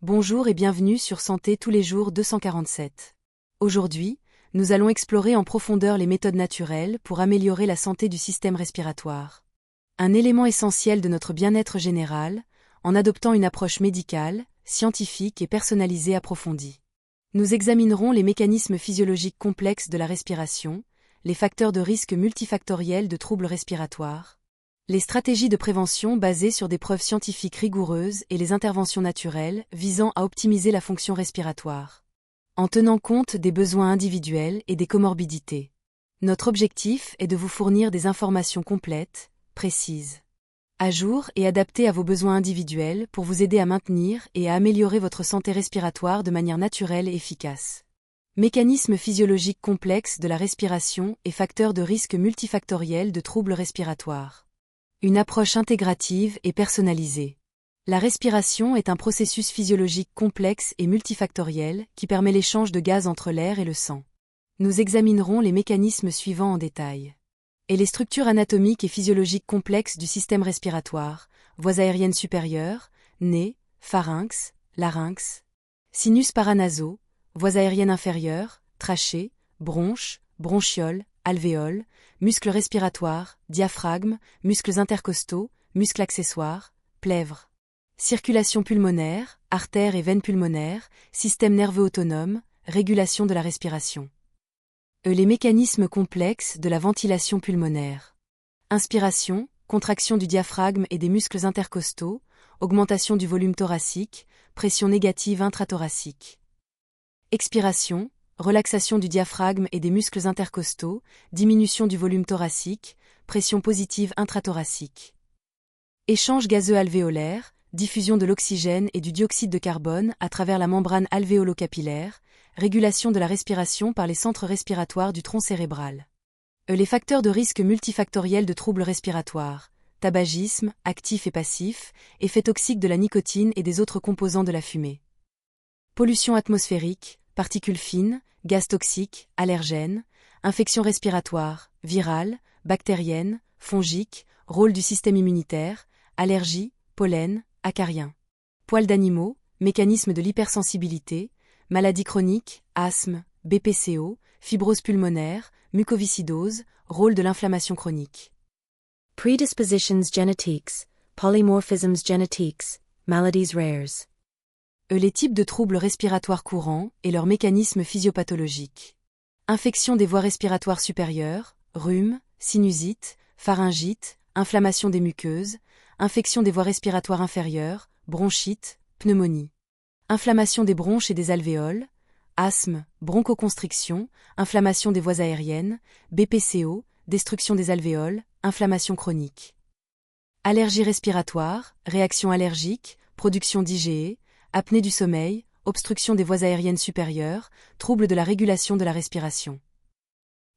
Bonjour et bienvenue sur Santé tous les jours 247. Aujourd'hui, nous allons explorer en profondeur les méthodes naturelles pour améliorer la santé du système respiratoire. Un élément essentiel de notre bien-être général, en adoptant une approche médicale, scientifique et personnalisée approfondie. Nous examinerons les mécanismes physiologiques complexes de la respiration, les facteurs de risque multifactoriels de troubles respiratoires, les stratégies de prévention basées sur des preuves scientifiques rigoureuses et les interventions naturelles visant à optimiser la fonction respiratoire, en tenant compte des besoins individuels et des comorbidités. Notre objectif est de vous fournir des informations complètes, précises, à jour et adaptées à vos besoins individuels pour vous aider à maintenir et à améliorer votre santé respiratoire de manière naturelle et efficace. Mécanismes physiologiques complexes de la respiration et facteurs de risque multifactoriels de troubles respiratoires. Une approche intégrative et personnalisée. La respiration est un processus physiologique complexe et multifactoriel qui permet l'échange de gaz entre l'air et le sang. Nous examinerons les mécanismes suivants en détail. Et les structures anatomiques et physiologiques complexes du système respiratoire, voies aériennes supérieures, nez, pharynx, larynx, sinus paranasaux, voies aériennes inférieures, trachée, bronches, bronchioles, alvéoles, muscles respiratoires, diaphragme, muscles intercostaux, muscles accessoires, plèvres. Circulation pulmonaire, artères et veines pulmonaires, système nerveux autonome, régulation de la respiration. Les mécanismes complexes de la ventilation pulmonaire. Inspiration, contraction du diaphragme et des muscles intercostaux, augmentation du volume thoracique, pression négative intrathoracique. Expiration, relaxation du diaphragme et des muscles intercostaux, diminution du volume thoracique, pression positive intrathoracique. Échange gazeux alvéolaire, diffusion de l'oxygène et du dioxyde de carbone à travers la membrane alvéolo-capillaire, régulation de la respiration par les centres respiratoires du tronc cérébral. Les facteurs de risque multifactoriels de troubles respiratoires, tabagisme, actif et passif, effet toxique de la nicotine et des autres composants de la fumée. Pollution atmosphérique, particules fines, gaz toxiques, allergènes, infections respiratoires, virales, bactériennes, fongiques, rôle du système immunitaire, allergies, pollen, acariens. Poils d'animaux, mécanisme de l'hypersensibilité, maladies chroniques, asthme, BPCO, fibrose pulmonaire, mucoviscidose, rôle de l'inflammation chronique. Predispositions genetiques, polymorphisms genetiques, maladies rares. Les types de troubles respiratoires courants et leurs mécanismes physiopathologiques. Infection des voies respiratoires supérieures, rhume, sinusite, pharyngite, inflammation des muqueuses, infection des voies respiratoires inférieures, bronchite, pneumonie. Inflammation des bronches et des alvéoles, asthme, bronchoconstriction, inflammation des voies aériennes, BPCO, destruction des alvéoles, inflammation chronique. Allergie respiratoire, réaction allergique, production d'IgE, apnée du sommeil, obstruction des voies aériennes supérieures, troubles de la régulation de la respiration.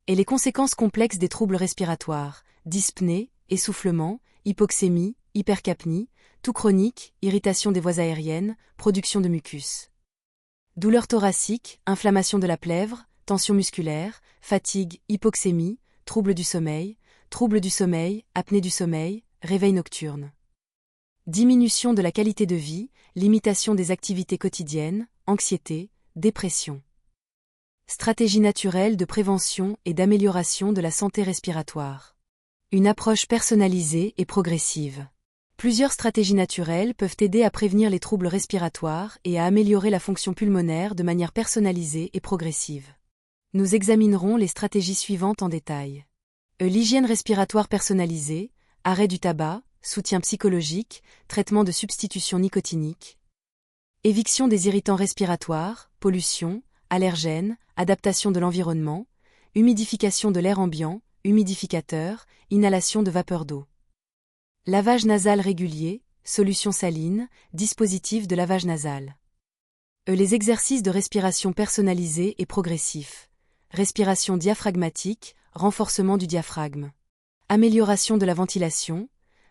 Et les conséquences complexes des troubles respiratoires, dyspnée, essoufflement, hypoxémie, hypercapnie, toux chronique, irritation des voies aériennes, production de mucus. Douleurs thoraciques, inflammation de la plèvre, tension musculaire, fatigue, hypoxémie, troubles du sommeil, apnée du sommeil, réveil nocturne. Diminution de la qualité de vie, limitation des activités quotidiennes, anxiété, dépression. Stratégie naturelle de prévention et d'amélioration de la santé respiratoire. Une approche personnalisée et progressive. Plusieurs stratégies naturelles peuvent aider à prévenir les troubles respiratoires et à améliorer la fonction pulmonaire de manière personnalisée et progressive. Nous examinerons les stratégies suivantes en détail. L'hygiène respiratoire personnalisée, arrêt du tabac, soutien psychologique, traitement de substitution nicotinique. Éviction des irritants respiratoires, pollution, allergènes, adaptation de l'environnement, humidification de l'air ambiant, humidificateur, inhalation de vapeur d'eau. Lavage nasal régulier, solution saline, dispositif de lavage nasal. Les exercices de respiration personnalisés et progressifs. Respiration diaphragmatique, renforcement du diaphragme. Amélioration de la ventilation,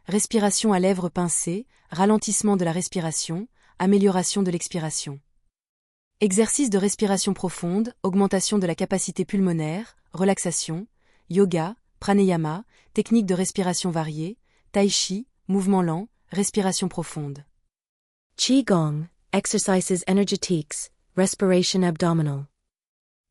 respiration à lèvres pincées, ralentissement de la respiration, amélioration de l'expiration. Exercice de respiration profonde, augmentation de la capacité pulmonaire, relaxation, yoga, pranayama, techniques de respiration variées, tai chi, mouvement lent, respiration profonde. Qigong, Exercises energetiques, respiration abdominal.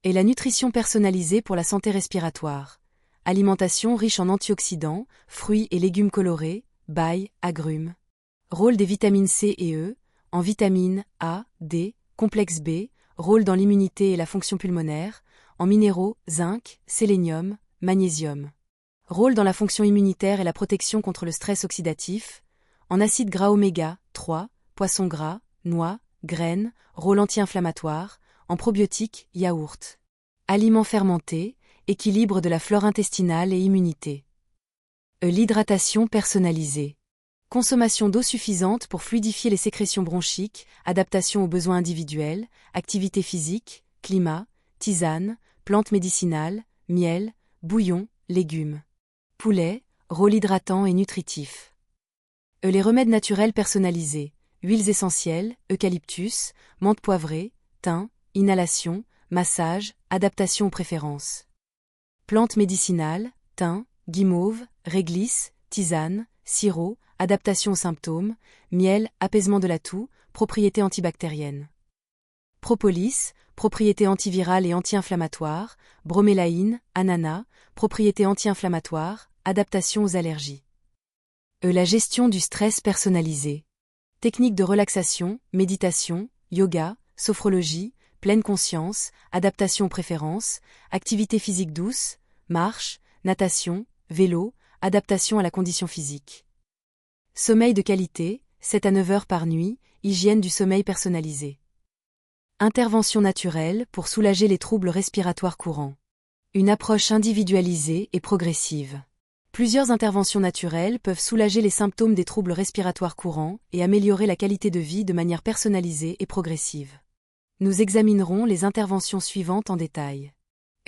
Et la nutrition personnalisée pour la santé respiratoire. Alimentation riche en antioxydants, fruits et légumes colorés, bail, agrumes. Rôle des vitamines C et E, en vitamines A, D, complexe B, rôle dans l'immunité et la fonction pulmonaire, en minéraux, zinc, sélénium, magnésium. Rôle dans la fonction immunitaire et la protection contre le stress oxydatif, en acides gras oméga 3, poissons gras, noix, graines, rôle anti-inflammatoire, en probiotiques, yaourt. Aliments fermentés, équilibre de la flore intestinale et immunité. L'hydratation personnalisée. Consommation d'eau suffisante pour fluidifier les sécrétions bronchiques, adaptation aux besoins individuels, activité physique, climat, tisane, plantes médicinales, miel, bouillon, légumes. Poulet, rôle hydratant et nutritif. Les remèdes naturels personnalisés. Huiles essentielles, eucalyptus, menthe poivrée, thym, inhalation, massage, adaptation aux préférences. Plantes médicinales, thym, guimauve, réglisse, tisane, sirop, adaptation aux symptômes, miel, apaisement de la toux, propriétés antibactériennes. Propolis, propriétés antivirales et anti-inflammatoires, bromélaïne, ananas, propriétés anti-inflammatoires, adaptation aux allergies. La gestion du stress personnalisé. Techniques de relaxation, méditation, yoga, sophrologie, pleine conscience, adaptation aux préférences, activité physique douce, marche, natation, vélo, adaptation à la condition physique. Sommeil de qualité, 7 à 9 heures par nuit, hygiène du sommeil personnalisé. Intervention naturelle pour soulager les troubles respiratoires courants. Une approche individualisée et progressive. Plusieurs interventions naturelles peuvent soulager les symptômes des troubles respiratoires courants et améliorer la qualité de vie de manière personnalisée et progressive. Nous examinerons les interventions suivantes en détail.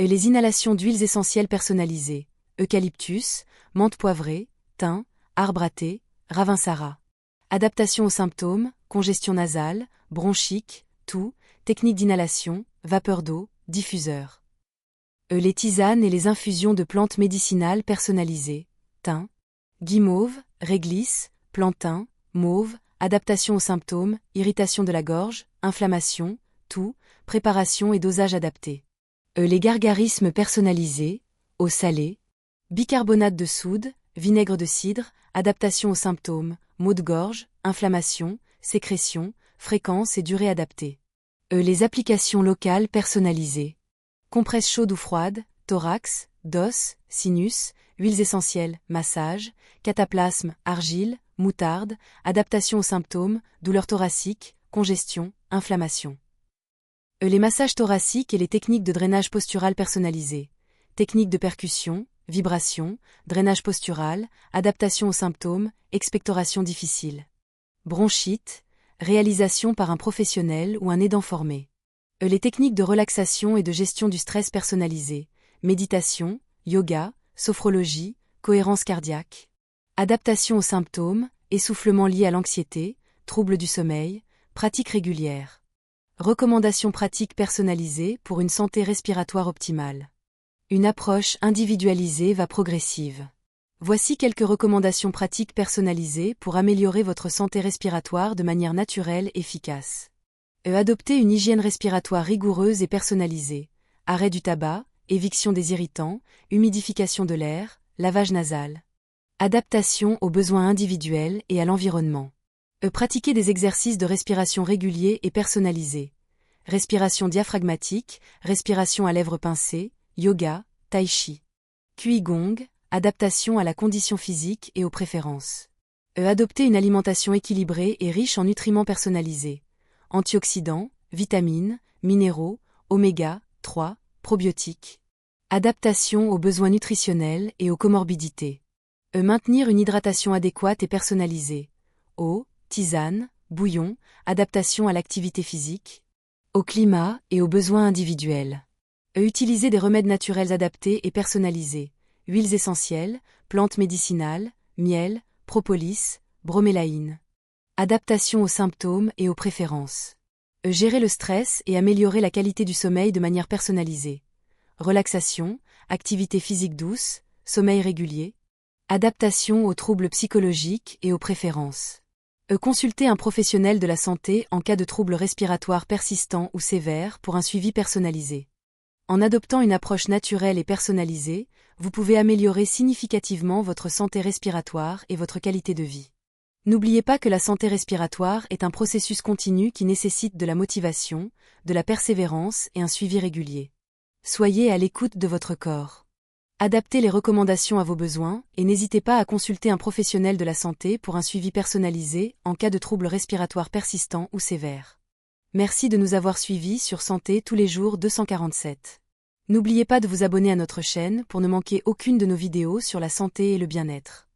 Les inhalations d'huiles essentielles personnalisées, eucalyptus, menthe poivrée, thym, arbre à thé, ravinsara. Adaptation aux symptômes, congestion nasale, bronchique, toux, technique d'inhalation, vapeur d'eau, diffuseur. Les tisanes et les infusions de plantes médicinales personnalisées, thym, guimauve, réglisse, plantain, mauve, adaptation aux symptômes, irritation de la gorge, inflammation, toux, préparation et dosage adapté. Les gargarismes personnalisés, eau salée, bicarbonate de soude, vinaigre de cidre, adaptation aux symptômes, maux de gorge, inflammation, sécrétion, fréquence et durée adaptée. Les applications locales personnalisées. Compresse chaude ou froide, thorax, dos, sinus, huiles essentielles, massage, cataplasme, argile, moutarde, adaptation aux symptômes, douleurs thoraciques, congestion, inflammation. Les massages thoraciques et les techniques de drainage postural personnalisées. Techniques de percussion, vibration, drainage postural, adaptation aux symptômes, expectoration difficile. Bronchite, réalisation par un professionnel ou un aidant formé. Les techniques de relaxation et de gestion du stress personnalisées, méditation, yoga, sophrologie, cohérence cardiaque. Adaptation aux symptômes, essoufflement lié à l'anxiété, troubles du sommeil, pratiques régulières. Recommandations pratiques personnalisées pour une santé respiratoire optimale. Une approche individualisée va progressive. Voici quelques recommandations pratiques personnalisées pour améliorer votre santé respiratoire de manière naturelle et efficace. Adopter une hygiène respiratoire rigoureuse et personnalisée. Arrêt du tabac, éviction des irritants, humidification de l'air, lavage nasal. Adaptation aux besoins individuels et à l'environnement. Pratiquer des exercices de respiration réguliers et personnalisés. Respiration diaphragmatique, respiration à lèvres pincées, yoga, tai chi. Qigong, adaptation à la condition physique et aux préférences. Adopter une alimentation équilibrée et riche en nutriments personnalisés. Antioxydants, vitamines, minéraux, oméga 3, probiotiques. Adaptation aux besoins nutritionnels et aux comorbidités. Maintenir une hydratation adéquate et personnalisée. Eau, tisane, bouillon, adaptation à l'activité physique. Au climat et aux besoins individuels. Utiliser des remèdes naturels adaptés et personnalisés. Huiles essentielles, plantes médicinales, miel, propolis, bromélaïne. Adaptation aux symptômes et aux préférences. Gérer le stress et améliorer la qualité du sommeil de manière personnalisée. Relaxation, activité physique douce, sommeil régulier. Adaptation aux troubles psychologiques et aux préférences. Consultez un professionnel de la santé en cas de troubles respiratoires persistants ou sévères pour un suivi personnalisé. En adoptant une approche naturelle et personnalisée, vous pouvez améliorer significativement votre santé respiratoire et votre qualité de vie. N'oubliez pas que la santé respiratoire est un processus continu qui nécessite de la motivation, de la persévérance et un suivi régulier. Soyez à l'écoute de votre corps. Adaptez les recommandations à vos besoins et n'hésitez pas à consulter un professionnel de la santé pour un suivi personnalisé en cas de troubles respiratoires persistants ou sévères. Merci de nous avoir suivis sur Santé tous les jours 247. N'oubliez pas de vous abonner à notre chaîne pour ne manquer aucune de nos vidéos sur la santé et le bien-être.